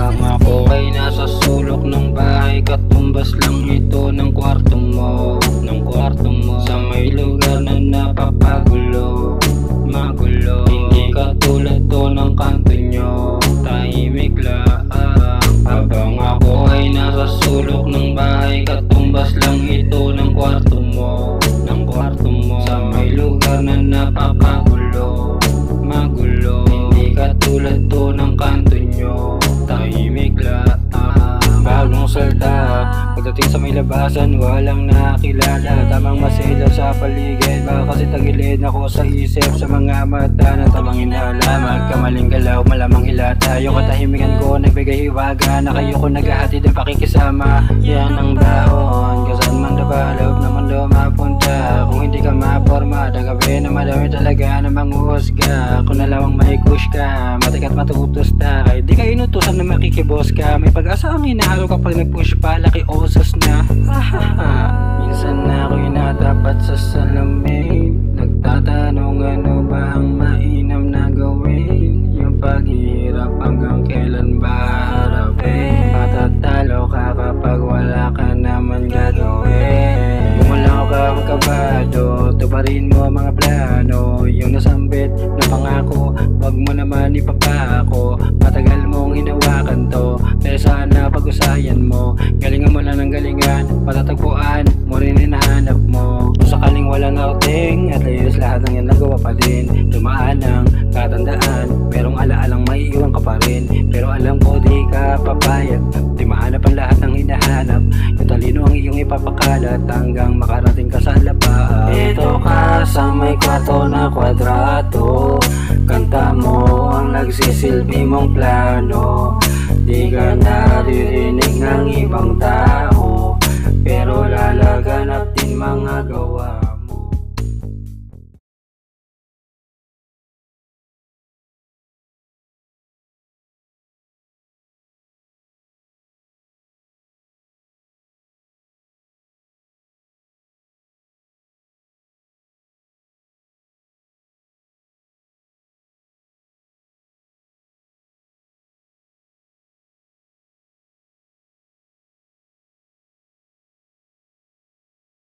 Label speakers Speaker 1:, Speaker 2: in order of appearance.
Speaker 1: Habang ako ay nasa sulok ng bahay, katumbas lang ito ng kwarto mo, sa may lugar na napapagulo, magulo. Hindi katulad to ng kanto nyo, tahimik lang. Habang ako ay nasa sulok ng bahay, katumbas lang ito ng kwarto mo, sa may lugar na napapagulo, magulo. Hindi katulad to ng kanto nyo, tahimik lang. Bagong salta, pagdating sa may labasan, walang nakilala. Tamang masila sa paligid, baka kasi tagilid ako sa isip, sa mga mata na tamang inhala. Magkamaling galaw, malamang hilata. Yung katahimikan ko, nagbigay hiwaga na kayo ko naghahatid ang pakikisama. Yan ang dahon, kasan man dabalog na mundo mapunta. Kung hindi ka maporma, dagabi na madami talaga na manghusga. Kung nalawang may kush ka, matikat matutos ta. Di ka inutusan na makikibos ka, may pag-asa ang hinahalo kapag nag-push pa, laki osos na. Minsan na ako'y natapat sa salamin, nagtatanong ano ba ang mainam na gawin. Yung paghihirap hanggang kailan ba harapin? Matatalo ka kapag wala ka naman gagawin. Kung wala ka magkabado, tuparin mo mga plano. Yung nasambit na pangako, wag mo naman ipapako. Matagal mong hinawakan to, kaya sana pag-usayan mo. Galingan mo lang ng galingan, matatagpuan mo rin hinahanap mo. Kung sakaling walang outing, at least lahat ng yan nagawa pa din. Dumaan ng katandaan, merong alaalang may iwan ka pa rin. Pero alam ko di ka papayag, di mahanap ang lahat ng hinahanap. Yung talino ang iyong ipapakalat hanggang makarating ka sa lapaan. Ito ka sa may kwarto na kwadrato, kanta mo ang nagsisilbi mong plano. Di ka naririnig ng ibang tao, pero lalaganap din mga gawa.